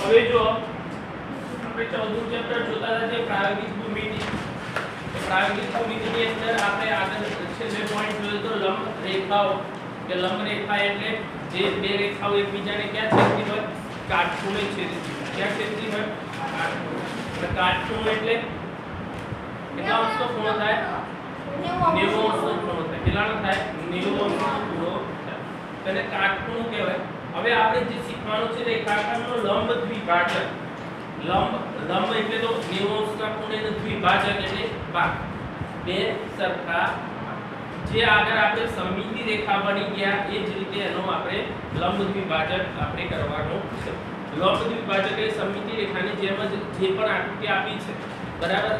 હવે જો આપણે 14 ચેપ્ટર જોતા હતા જે પ્રાયોગિક ભૂમિતિ, પ્રાયોગિક ભૂમિતિની અંદર આપણે આગળ છેલ્લે પોઈન્ટ જોયો તો લંબ રેખાઓ, કે લંબ રેખા એટલે જે બે રેખાઓ એકબીજાને ક્યાં છેદતી હોય, કાટખૂણે છેદતી હોય. ક્યાં છેદતી હોય? કાટખૂણે. કાટખૂણો એટલે કેટલા અંશનો ખૂણો થાય? 90 અંશનો ખૂણો થાય. કેટલાનો થાય? 90 અંશનો ખૂણો થાય. તેને કાટખૂણો કહેવાય. હવે આપણે જે શીખવાનું છે રેખાખંડનો લંબ દ્વિભાજક. લંબ એટલે તો 90 અંશના ખૂણેનો દ્વિભાજક એટલે ભાગ. બે સરખા જે આગળ આપણે સમમિતિ રેખા બની ગયા એ જ રીતે એનો આપણે લંબ દ્વિભાજક આપણે કરવાનો છે. લંબ દ્વિભાજક એ સમમિતિ રેખાની જેમ જ જે પણ આકૃતિ આપી છે બરાબર,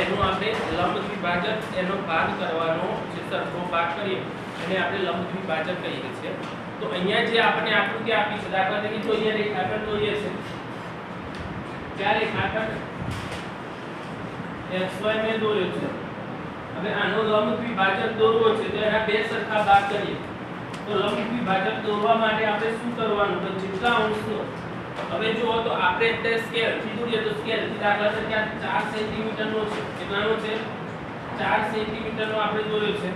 એનો આપણે લંબ દ્વિભાજક એનો ભાગ કરવાનો છે. સરખો ભાગ કરીએ એને આપણે લંબ દ્વિભાજક કહીએ છીએ. તો અહીંયા જે આપણે આકૃતિ આપી છે, દાખલા તરીકે જો અહીંયા રેખાખંડ દોરીએ છે, ત્યાં રેખાખંડ XY મેં દોર્યો છે. હવે આનો લંબ દ્વિભાજક દોરવો છે તો એના બે સરખા ભાગ કરીએ. તો લંબ દ્વિભાજક દોરવા માટે આપણે શું કરવાનું? તો જેટલા અંશનો, હવે જુઓ તો આપણે તે સ્કેલ થી દોરીએ તો સ્કેલ થી દાખલા તરીકે 4 સેન્ટીમીટર નો છે. કેટલાનો છે? 4 સેન્ટીમીટર નો આપણે દોર્યો છે.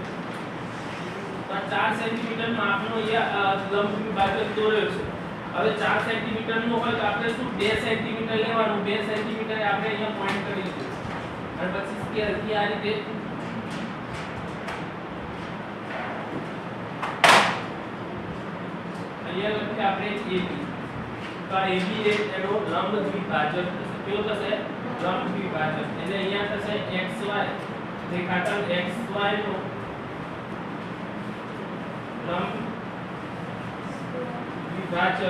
તો 4 સેન્ટીમીટર માપનો અહીંયા લંબ દ્વિભાજક દોર્યો છે. હવે 4 સેન્ટીમીટર નો હોય તો આપણે શું 2 સેન્ટીમીટર લેવાનું. 2 સેન્ટીમીટર આપણે અહીંયા પોઈન્ટ કરી દીધું અને પછી સ્કેલ થી આ રીતે અહીંયા લખીએ આપણે AB. તો આ AB એનો લંબ દ્વિભાજક થશે. કેવો થશે? લંબ દ્વિભાજક. એટલે અહીંયા થશે XY, રેખાખંડ XY નો લંબ દ્વિભાજક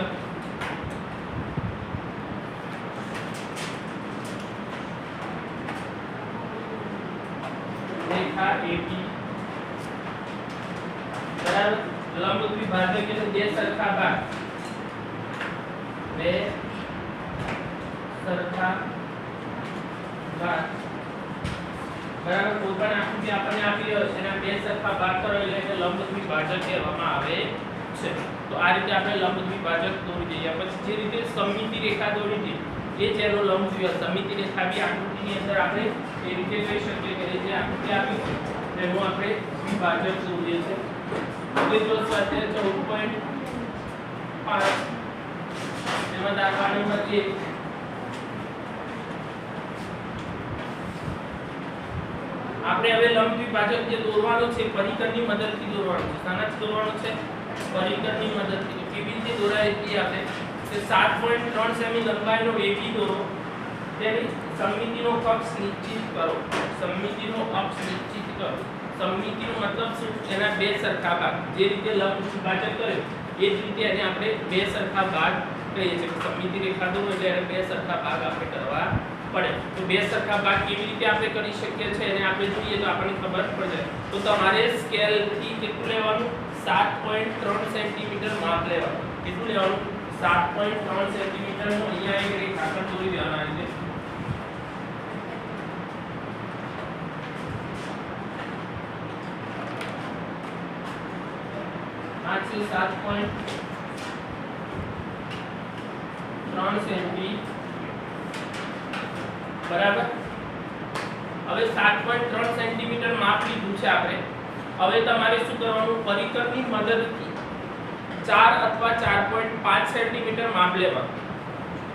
રેખા AB બરાબર. લંબ દ્વિભાજક એટલે બે સરખા ભાગ, બે સરખા ભાગ બરાબર. કોઈ પણ આકૃતિ આપણને આપી હોય છે એના બે સરખા ભાગ કરો એટલે એને લંબ દ્વિભાજક કહેવામાં આવે છે. તો આ રીતે આપણે લંબ દ્વિભાજક દોરી દઈએ. પછી જે રીતે સમમિતિ રેખા દોરી હતી એ જ એનો લંબ દ્વિભાજક. સમમિતિ રેખા બી આકૃતિની અંદર આપણે એ રીતે કહી શકીએ કે જે આકૃતિ આપી છે એનું આપણે દ્વિભાજક દોરીએ છીએ. હવે જો સ્વાધ્યાય 14.5 એમાં દાખલા નંબર 1 આપણે હવે લંબ દ્વિભાજક જે દોરવાનો છે પરિકરની મદદથી દોરવાનો છે. શાનાથી દોરવાનો છે? પરિકરની મદદથી. કેવી રીતે દોરાય તે આપણે કે 7.3 સેમી લંબાઈનો AB દોરો. તેની સમમિતિનો અક્ષ નિશ્ચિત કરો. સમમિતિનો અક્ષ નિશ્ચિત કરો. સમમિતિનો મતલબ શું? એના બે સરખા ભાગ. જે રીતે લંબ દ્વિભાજક કરે એ જ રીતે એને આપણે બે સરખા ભાગ કહીએ છીએ. સમમિતિ રેખા દોરો એટલે એને બે સરખા ભાગ આપણે કરવા પડે. તો બે સરખા ભાગ કેવી રીતે આપણે કરી શકીએ છીએ એને આપણે જોઈએ તો આપણને ખબર પડે. તો તમારે સ્કેલ થી કેટલું લેવાનું? 7.3 સેન્ટીમીટર માપ લેવાનું. કેટલું લેવાનું? 7.3 સેન્ટીમીટર નું અહીંયા એક રેખાખંડ દોરી દેવાનું. આ રીતે આ છે 7.3 સેન્ટી બરાબર. હવે 7.3 સેન્ટીમીટર માપ લીધું છે આપણે. હવે તમારે શું કરવાનું? પરિકરની મદદથી 4 અથવા 4.5 સેન્ટીમીટર માપ લેવાનું.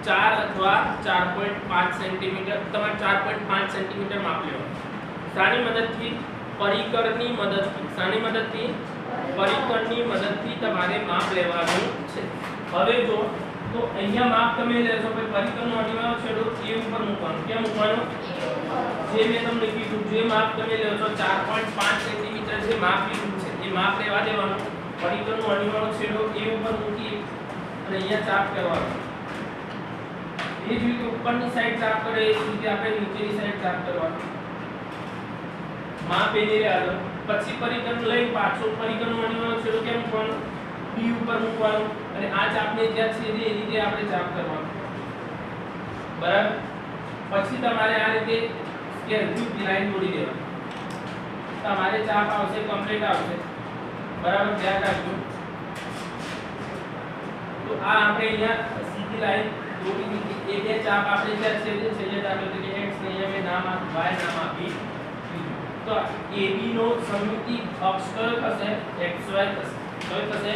4 અથવા 4.5 સેન્ટીમીટર, તમારે 4.5 સેન્ટીમીટર માપ લેવાનું. શાની મદદથી? પરિકરની મદદથી. શાની મદદથી? પરિકરની મદદથી તમારે માપ લેવાનું છે. હવે જો તો અહીંયા માપ તમે લેશો પછી પરિકરનો અનિવાર્ય છેડો A ઉપર મૂકવાનો. ક્યાં મૂકવાનો? જે મેં તમને કીધું જે માપ તમે લેશો 4.5 સેન્ટીમીટર જે માપ લીધું છે એ માપ લેવા દેવાનું. પરિકરનો અનિવાર્ય છેડો A ઉપર મૂકી અને અહીંયા ચાપ કરવાનો. એ જ રીતે ઉપરની સાઈડ ચાપ કરે એ જ રીતે આપણે નીચેની સાઈડ ચાપ કરવાનો. માપ એને આગળ પછી પરિકર લઈ પાછો પરિકરનો અનિવાર્ય છેડો કેમ મૂકવાનો? B ઉપર મૂકવાનો અને આ ચાપને જ્યાં છે એ રીતે આપણે ચાપ કરવાનો. બરાબર. પછી તમારે આ રીતે સ્કેલ થી લાઈન દોરી દેવાની. તમારે ચાપ આવશે કમ્પ્લીટ આવશે. બરાબર, ધ્યાન રાખજો. તો આ આપણે અહીંયા સીધી લાઈન દોરી દીધી એ બે ચાપ આપણે જ્યારે છેદે છે દાખલા તરીકે x ને અહીંયા મેં નામ y નામ આપી તો AB નો સમમિતિ અક્ષ કયો થશે xy થશે કયો થશે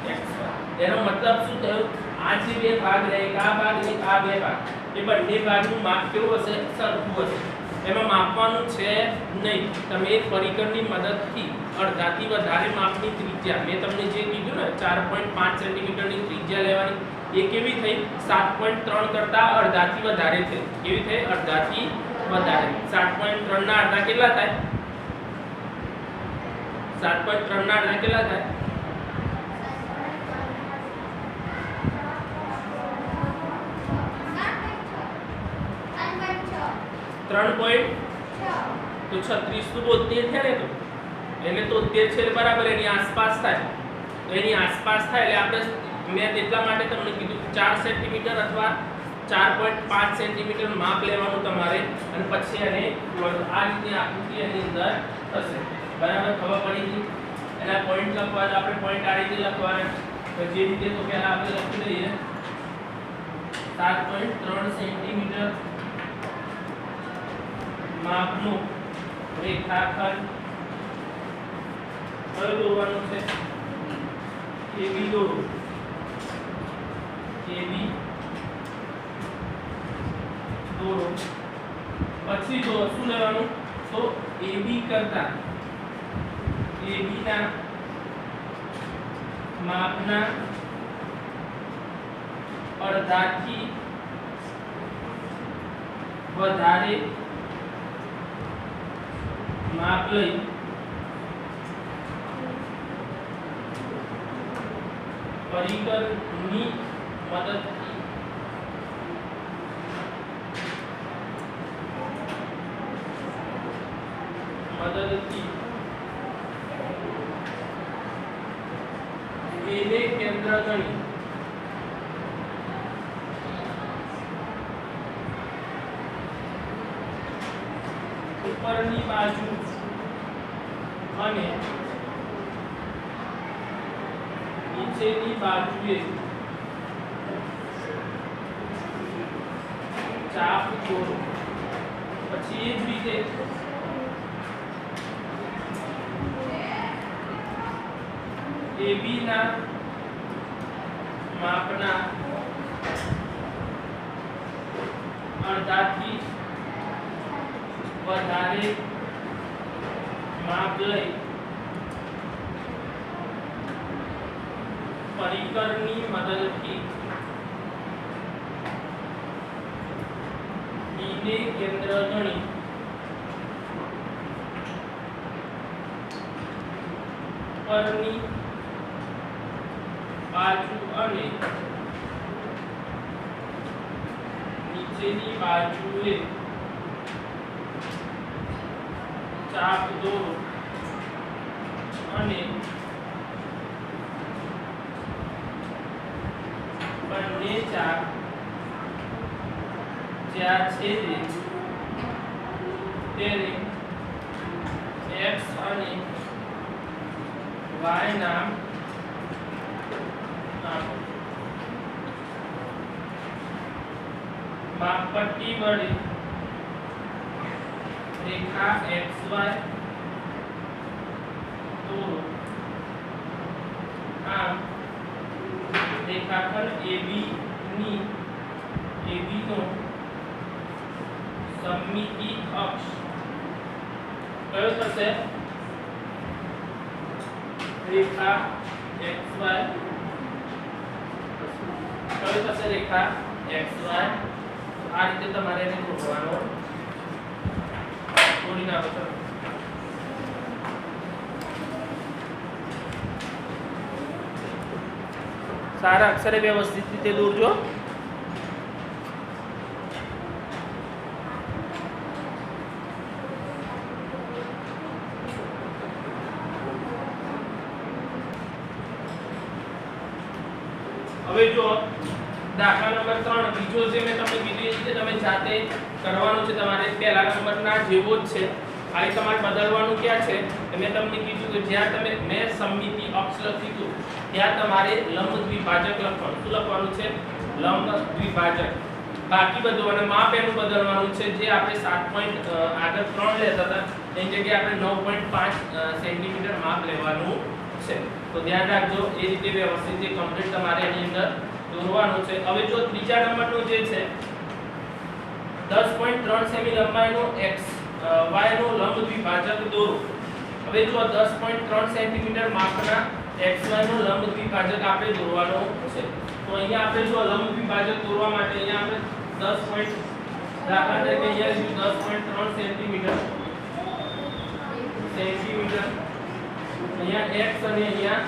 xy એનો મતલબ શું થયો આ જે બે ભાગ રહે આ ભાગ અને આ બે ભાગ એ બંને ભાગનું માપ કેવું હશે સરખું હશે એમાં માપવાનું છે નહીં તમે એક પરિકરની મદદથી અડધાથી વધારે માપની ત્રિજ્યા મેં તમને જે કીધું ને 4.5 સેન્ટીમીટરની ત્રિજ્યા લેવાની એ કેવી થઈ 7.3 કરતા અડધાથી વધારે થઈ કેવી થઈ અડધાથી વધારે 7.3 ના અડધા કેટલા થાય 7.3 ના અડધા કેટલા થાય 3.6 તો 36 તો 72 થયા ને તો એટલે 73 છે બરાબર એની આસપાસ થાય તો એની આસપાસ થાય એટલે આપણે મેં એટલા માટે તમને કીધું 4 સેન્ટીમીટર અથવા 4.5 સેન્ટીમીટર માપ લેવાનું તમારે અને પછી એને આ રીતે આકૃતિ એની અંદર થશે બરાબર ખબર પડી ગઈ એના પોઈન્ટ લખવા આપણે પોઈન્ટ આ રીતે લખવાના તો જે રીતે તો પહેલા આપણે લખી લઈએ 7.3 સેન્ટીમીટર માપનું રેખાખંડ કયો દોરવાનું છે AB દોરો AB દોરો પછી જો શું લેવાનું તો AB કરતા AB ના માપના અડધાથી વધારે માપ લઈ પરિકરની મદદથી એને કેન્દ્ર ગણી ઉપરની બાજુ અને નીચેની બાજુએ ચાપ દોરો પછી એ જ રીતે AB ના માપના અડધાથી વધારે માપ લઈ પરિકરની મદદથી ને કેન્દ્ર ગણી પરની બાજુ અને નીચેની બાજુએ ચાપ દોરો અને બંને ચાપ જ્યાં છેદે તેને x અને y નામ આપો માપપટ્ટી વડે રેખા xy દોરો આમ રેખાખંડ AB નો સમમિતિ અક્ષ કયો થશે રેખા xy કયો થશે રેખા xy આ રીતે તમારે એને ગોઠવવાનો થોડી નાખો છો સારા અક્ષરે વ્યવસ્થિત રીતે દોરજો હવે જો દાખલા નંબર 3 બીજો જે મેં તમને કીધું છે તમે જાતે કરવાનું છે તમારે પહેલા નંબરના જેવો જ છે ખાલી તમારે બદલવાનું ક્યાં છે મેં તમને કીધું કે જ્યાં તમે મેં સમમિતિ અક્ષ લખ્યું હતું ત્યાં તમારે લંબ દ્વિભાજક લખવાનું શું લખવાનું છે લંબ દ્વિભાજક. બાકી બધું અને માપ એનું બદલવાનું છે, જે આપણે 7 પોઈન્ટ આગળ 3 લેતા હતા એની જગ્યાએ આપણે 9.5 સેન્ટીમીટર માપ લેવાનું છે. તો ધ્યાન રાખજો, એ રીતે વ્યવસ્થિત જે કમ્પ્લીટ તમારે એની અંદર દોરવાનું છે. હવે જો ત્રીજા નંબરનું જે છે 10.3 સેમી લંબાઈનો x y નો લંબ દ્વિભાજક દોરો. હવે જો 10.3 સેન્ટીમીટર માપના xy નો લંબ દ્વિભાજક આપણે દોરવાનો છે. તો અહીંયા આપણે જો લંબ દ્વિભાજક દોરવા માટે અહીંયા આપણે 10 પોઈન્ટ દાખલા તરીકે અહીંયા 10.3 સેન્ટીમીટર અહીંયા x અને અહીંયા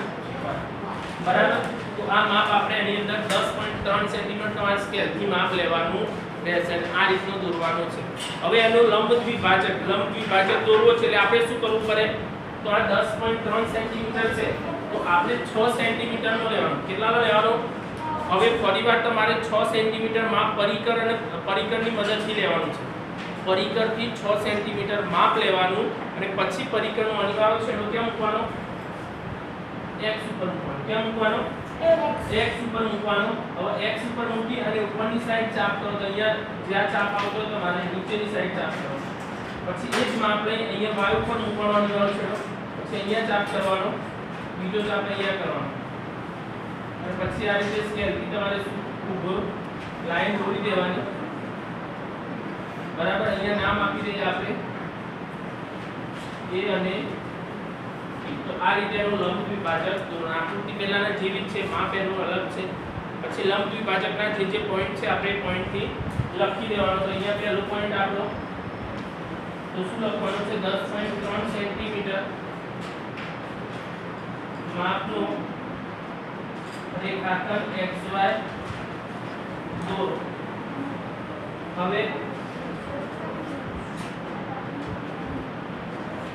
બરાબર. તો આ માપ આપણે એની અંદર 10.3 સેન્ટીમીટર તમારે સ્કેલ થી માપ લેવાનું રહેશે. આ રીતનું દોરવાનું છે. હવે એનો લંબ દ્વિભાજક દોરવો છે એટલે આપણે શું કરવું પડે? તો આ 10.3 સેન્ટીમીટર છે, તો આપણે 6 સેન્ટીમીટર નો લેવાનો. કેટલાનો લેવાનો? હવે ફરીવાર તમારે 6 સેન્ટીમીટર માપ પરિકર અને પરિકરની મદદથી લેવાનું છે. પરિકરથી 6 સેન્ટીમીટર માપ લેવાનું અને પછી પરિકરનો અનિવાર્ય છેડો ક્યાં મૂકવાનો? x ઉપર મૂકવાનો. ક્યાં મૂકવાનો? x ઉપર મૂકવાનો. હવે x ઉપર મૂકી અને ઉપરની સાઈડ ચાપ કરો તો અહીંયા જ્યાં ચાપ આવતો હોય તમારે નીચેની સાઈડ ચાપ કરો. પછી એ જ માપ લઈ અહીંયા y ઉપર મૂકવાનો અનિવાર્ય છેડો. પછી અહીંયા ચાપ કરવાનો, બીજો ચાપ અહીંયા કરવાનો અને પછી આ રીતે સ્કેલથી તમારે ઊભો લાઈન દોરી દેવાની. બરાબર. અહીંયા નામ આપી દઈએ આપણે a અને b. તો આ રીતે એનું લંબ દ્વિભાજક દોરવાનું. આકૃતિ પહેલાના જેવી છે, માપ એનું અલગ છે. પછી લંબ દ્વિભાજકના જે પોઈન્ટ છે આપણે પોઈન્ટ થી લખી દેવાનો. તો અહીંયા પહેલો પોઈન્ટ આપણો તો શું લખવાનું છે? 10.3 સેન્ટીમીટર માપનો રેખાખંડ xy દોરો. હવે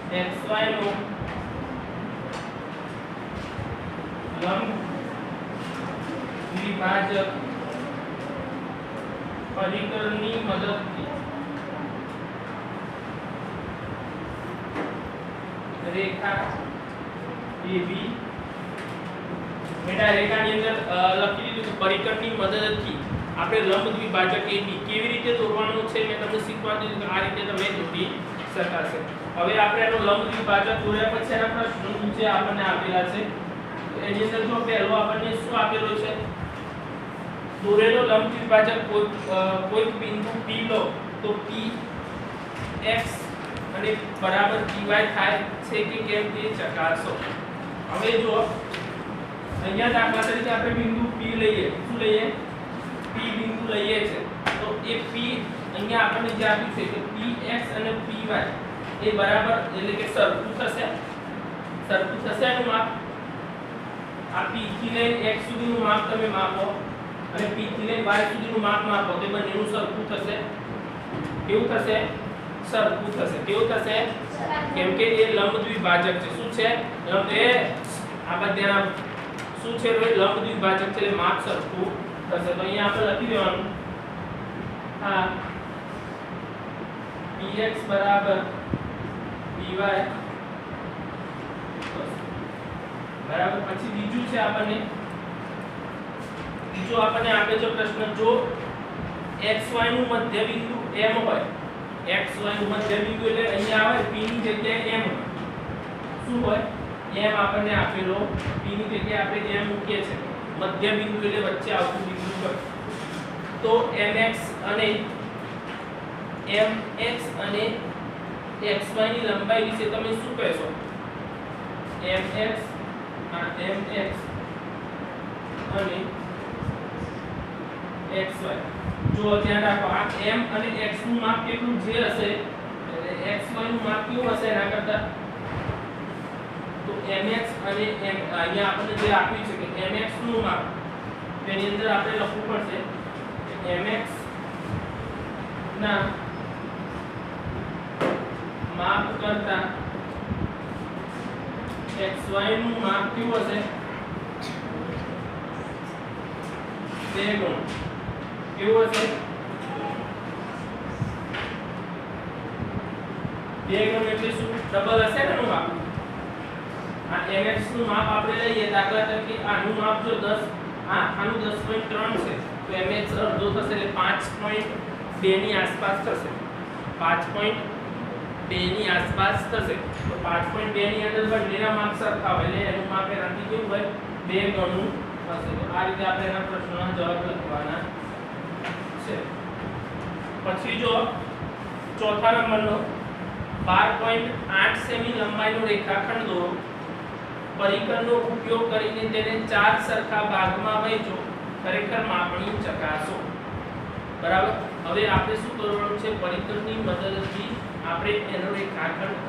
xy નો લંબ દ્વિભાજક પરિકરની મદદથી રેખા AB બેટા રેખાની અંદર લખી દીધું કે પરિકરની મદદથી આપણે લંબ દ્વિભાજક AB કેવી રીતે દોરવાનું છે મેં તમને શીખવા દીધું કે આ રીતે તમે દોરી શકાશે. હવે આપણે એનો લંબ દ્વિભાજક દોર્યા પછી એના પ્રશ્નો નીચે આપણને આપેલા છે. તો એની અંદર જો પહેલો આપણને શું આપેલો છે? દોરેલો લંબ દ્વિભાજક કોઈ બિંદુ P લો તો P x અને બરાબર py થાય છે કે કેમ તે ચકાસો. હવે જો અહીંયા દાખલા તરીકે આપણે બિંદુ P લઈએ. શું લઈએ? P બિંદુ લઈએ છે. તો એ P અહીંયા આપણને જે આપ્યું છે કે px અને py એ બરાબર એટલે કે સરખું થશે. સરખું થશે એનું માપ. આ P થી લઈને x સુધીનું માપ તમે માપો અને P થી લઈને y સુધીનું માપ માપો તો બંનેનું સરખું થશે. કેવું થશે? સરખું થશે. કેવું થશે? કેમ કે એ લંબ દ્વિભાજક છે. શું છે? લંબ એ આ બધા શું છે? લંબ દ્વિભાજક છે એટલે માપ સરખું થશે. તો અહીંયા આપણે લખી દેવાનું આ px બરાબર py બરાબર. પછી બીજું છે આપણને આપે છે પ્રશ્ન જો xy નું મધ્ય બિંદુ M હોય. xy નું મધ્ય બિંદુ એટલે અહીંયા આવે p ની જગ્યાએ M હોય. શું હોય? M આપણને આપેલો, p ની જગ્યાએ આપણે M મૂકીએ છે. મધ્ય બિંદુ એટલે વચ્ચે આવતું બિંદુ હોય. તો mx અને xy ની લંબાઈ વિશે તમે શું કહેશો? mx અને xy. જો ધ્યાન રાખો આ m અને x નું માપ કેટલું જે હશે એટલે xy નું માપ કેવું હશે એના કરતા. તો mx અને અહીંયા આપણને જે આપ્યું છે કે mx નું માપ તેની અંદર આપણે લખવું પડશે કે mx ના માપ કરતા xy નું માપ કેવું હશે? 2 ગણું. કેવું હશે? 2 ગણું એટલે શું? ડબલ હશે ને એનું માપ. આ mx નું માપ આપણે લઈએ દાખલા તરીકે આનું માપ જો 10 આ આનું 10.3 છે તો mh અડધો થશે એટલે 5.2 ની આસપાસ થશે 5.2 ની આસપાસ થશે તો 5.2 ની અંદર બંનેના માપ સરખા હોય એટલે એનું માપ એનાથી કેવું હોય 2 ગણું હશે તો આ રીતે આપણે એના પ્રશ્નોના જવાબ લખવાના છે પછી જો ચોથા નંબરનો 12.8 સેમી લંબાઈનો રેખાખંડ દોરો પરિકરનો ઉપયોગ કરીને તેને 4 સરખા ભાગમાં વહેંચો ખરેખર માપણી ચકાસો બરાબર હવે આપણે શું કરવાનું છે પરિકરની મદદથી આપણે એનો રેખાખંડ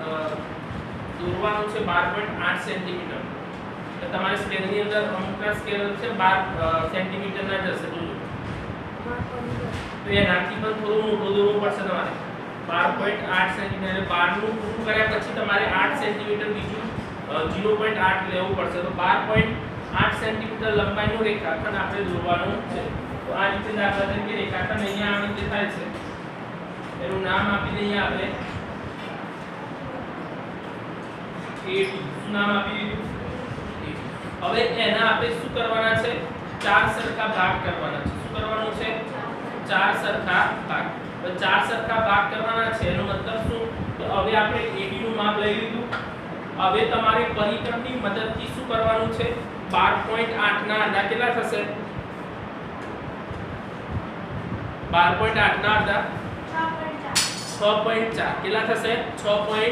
દોરવાનો છે 12.8 સેન્ટીમીટર તો તમારે સ્કેલની અંદર અમુકના સ્કેલ છે 12 સેન્ટીમીટરના જશે જોજો તો એનાથી પણ થોડું મોટું દોરવું પડશે તમારે 12.8 સેન્ટીમીટર 12 નું પૂરું કર્યા પછી તમારે 8 સેન્ટીમીટર બીજું 0.8 લેવું પડશે તો 12.8 સેન્ટીમીટર લંબાઈનું રેખાખંડ આપણે દોરવાનું છે તો આ રીતે દાખલા તરીકે રેખાખંડ અહીંયા આવી રીતે થાય છે એનું નામ આપી દઈએ આપણે AD શું નામ આપી દીધું હવે એના આપણે શું કરવાના છે 4 સરખા ભાગ કરવાના છે શું કરવાનું છે 4 સરખા ભાગ તો 4 સરખા ભાગ કરવાના છે એનો મતલબ શું તો હવે આપણે AD નું માપ લઈ લીધું હવે તમારે પરિકરની મદદથી શું કરવાનું છે 12.8 ના અડધા કેટલા થશે 12.8 ના અડધા 6.4 કેટલા થશે 6.4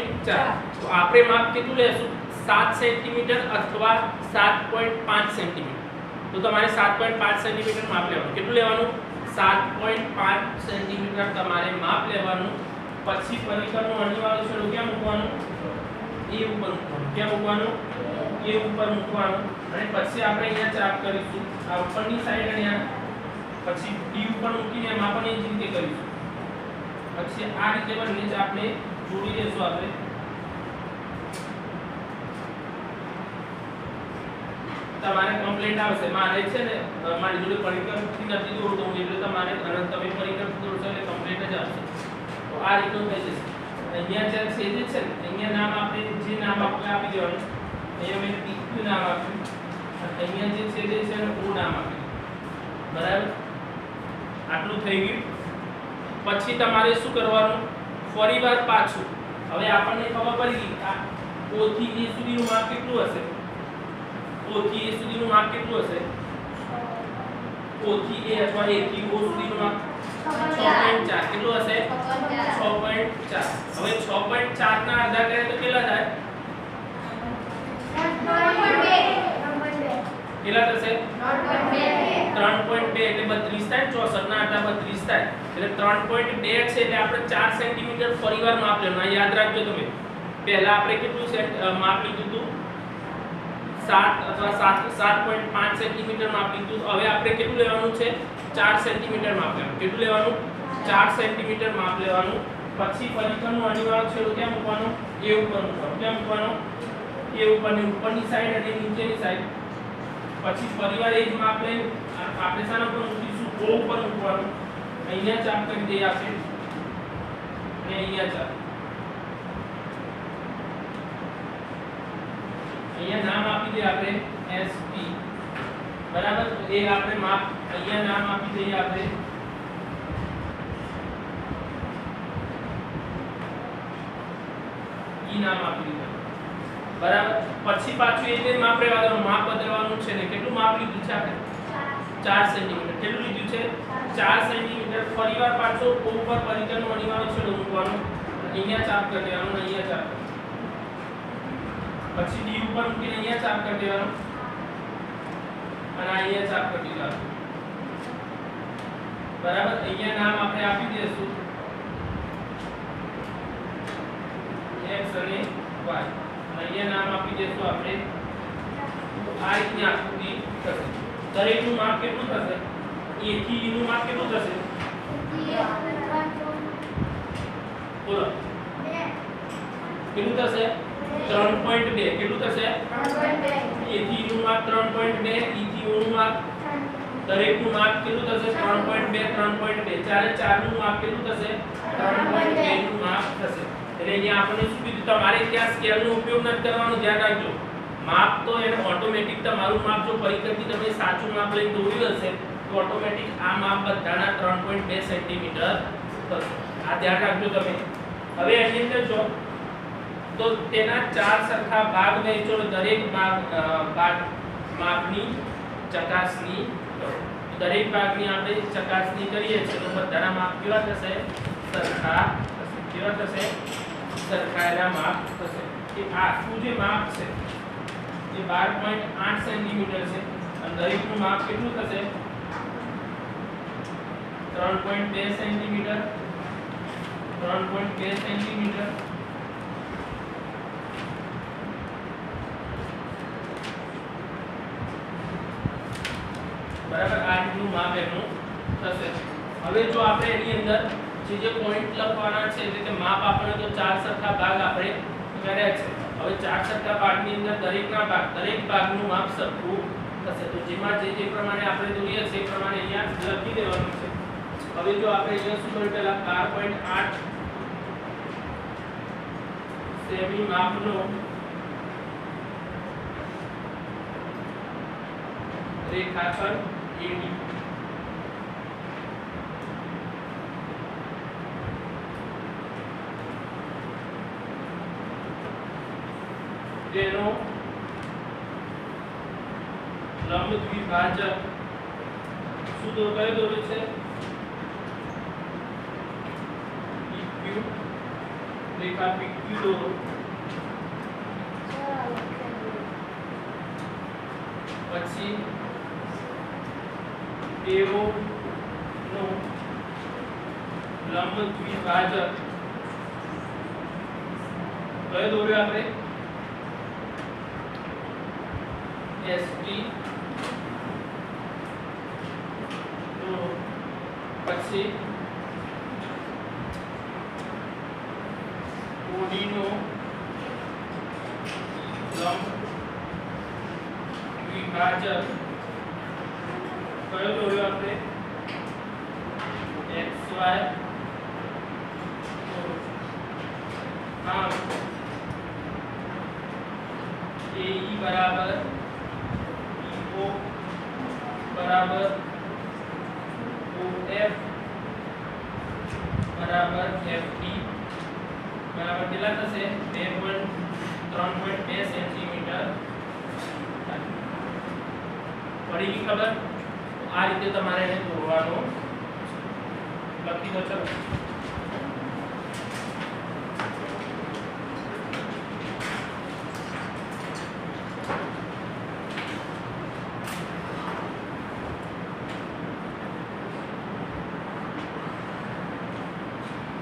તો આપણે માપ કેટલું લેશું 7 સેન્ટીમીટર અથવા 7.5 સેન્ટીમીટર તો તમારે 7.5 સેન્ટીમીટર માપ લેવાનું કેટલું લેવાનું 7.5 સેન્ટીમીટર તમારે માપ લેવાનું પછી પરિકરનું અણીવાળું છેડું ક્યાં મૂકવાનું એ ઉપર ક્યાં મૂકવાનું એ ઉપર મૂકવાનું અને પછી આપણે અહીંયા ચાપ કરીશું આ ઉપરની સાઈડ અહીંયા પછી ડી ઉપર મૂકીને એમાં પણ એ જ રીતે કરીશું પછી આ રીતે બંને ચાપને જોડી દેશું આપણે તમારે કમ્પ્લીટ આવશે મારે છે ને મારી જોડે પરિકરથી નથી દોરતો એટલે તમારે અનંત તમે પરિકરથી દોરશો એટલે કમ્પ્લીટ જ આવશે તો આ રીતનું થઈ જશે અહીંયા જે છેદે છે ને અહીંયા નામ આપણે જે નામ આપણે આપી દેવાનું અહીંયા મેં PQ નામ આપ્યું અહીંયા જે છેદે છે ને O નામ આપ્યું બરાબર આટલું થઈ ગયું પછી તમારે શું કરવાનું ફરીવાર પાછું હવે આપણને ખબર પડી ગઈ આ O થી A સુધીનું માપ કેટલું હશે O થી A સુધીનું માપ કેટલું હશે O થી A અથવા A થી O સુધીનું માપ 6.4 કેટલું હશે 6.4 હવે 6.4 ના અડધા કરે તો કેટલા થાય 3.2 કેટલા થશે 3.2 એટલે 32 થાય 64 ના અડધા 32 થાય એટલે 3.2 છે એટલે આપણે 4 સેન્ટીમીટર ફરીવાર માપ લેવાનું યાદ રાખજો તમે પહેલા આપણે કેટલું માપ લીધું હતું 7 અથવા 7.5 સેન્ટીમીટર માપ લીધું હવે આપણે કેટલું લેવાનું છે 4 સેન્ટીમીટર માપ લેવાનું કેટલું લેવાનું 4 સેન્ટીમીટર માપ લેવાનું પછી પરિકરનું અણીવાળું છેડું ક્યાં મૂકવાનું એ ઉપર મૂકવાનું ક્યાં મૂકવાનું એ ઉપરની ઉપરની સાઈડ અને નીચેની સાઈડ પછી ફરીવાર એ જ માપ લઈ આપણે શાના પર મૂકીશું O ઉપર મૂકવાનું અહીંયા ચાપ કરી દઈએ આપણે અને અહીંયા ચાપ અહીંયા નામ આપી દઈએ આપણે SP બરાબર તો એ આપણે માપ અહીંયા નામ આપી દઈએ આપણે ઈ નામ આપી દીધું બરાબર પછી પાછું એટલે માપ રહેવાનું માપ બદલવાનું છે ને કેટલું માપ લીધું છે આપણે 4 સેન્ટીમીટર કેટલું લીધું છે 4 સેન્ટીમીટર ફરીવાર પાછો O ઉપર પરિકરનું અણીવાળું છેડું મૂકવાનું અહીંયા ચાપ કરી દેવાનું અહીંયા ચાપ પછી D ઉપર મૂકીને અહીંયા ચાપ કરી દેવાનું અને અહીંયા ચાપ કરી દેવાનું બરાબર અહીંયા નામ આપણે આપી દઈશું x અને y અને અહીંયા નામ આપી દઈશું આપણે આ રીતની આકૃતિ થશે દરેકનું માપ કેટલું થશે A થી E નું માપ કેટલું થશે બોલો કેટલું થશે 3.2 કેટલું થશે 3.2 A થી E નું માપ 3.2 E થી O નું માપ દરેકનું માપ કેટલું થશે 3.2 3.2 ચારે ચારનું માપ કેટલું થશે 3.2 નું માપ થશે એટલે અહીંયા આપણે શું કીધું તમારે ત્યાં સ્કેલનો ઉપયોગ ન કરવાનો ધ્યાન રાખજો માપ તો એને ઓટોમેટિક તમારું માપ જો પરિકરથી તમે સાચું માપ લઈને દોર્યું હશે તો ઓટોમેટિક આ માપ બધાના 3.2 સેન્ટીમીટર થશે. આ ધ્યાન રાખજો તમે. હવે એની અંદર જો તો તેના 4 સરખા ભાગ વહેંચો, દરેક ભાગ માપની ચકાસણી કરો. દરેક ભાગની આપણે ચકાસણી કરીએ છીએ તો બધાના માપ કેવા થશે? સરખા થશે. કેવા થશે? સરખાયેલા માપ થશે. કે આખું જે માપ છે એ 12.8 સેન્ટીમીટર છે અને દરેકનું માપ કેટલું થશે? 3.2 સેન્ટીમીટર. 3.2 સેન્ટીમીટર. બરાબર, આ રીતનું માપ એનું થશે. હવે જો આપણે એની અંદર જે પોઈન્ટ લખવાના છે એટલે કે માપ આપણે તો 4 સરખા ભાગ આપણે કર્યા છે. હવે 4 સરખા ભાગની અંદર દરેક ભાગનું માપ સરખું થશે. તો જેમાં જે પ્રમાણે આપણે દોરીએ છે એ પ્રમાણે અહીંયા લખી દેવાનું છે. હવે જો આપણે અહીંયા શું કર્યું, પહેલા 12.8 સેમી માપનો રેખાખંડ AD જેનો લંબ દ્વિભાજક શું કયો દોર્યો છે? PQ. રેખા PQ દોરો. પછી તેઓ નો લંબ દ્વિભાજક કયો દોર્યો આપણે? ST. તો પછી OD નો લંબ દ્વિભાજક કયો દોર્યો આપણે? XY. તો આમ AE બરાબર EO બરાબર OF બરાબર FT બરાબર કેટલા થશે? 3.2 સેન્ટીમીટર. પડી ગઈ ખબર? આ રીતે તમારે એને દોરવાનો. લખી દો. ચલો.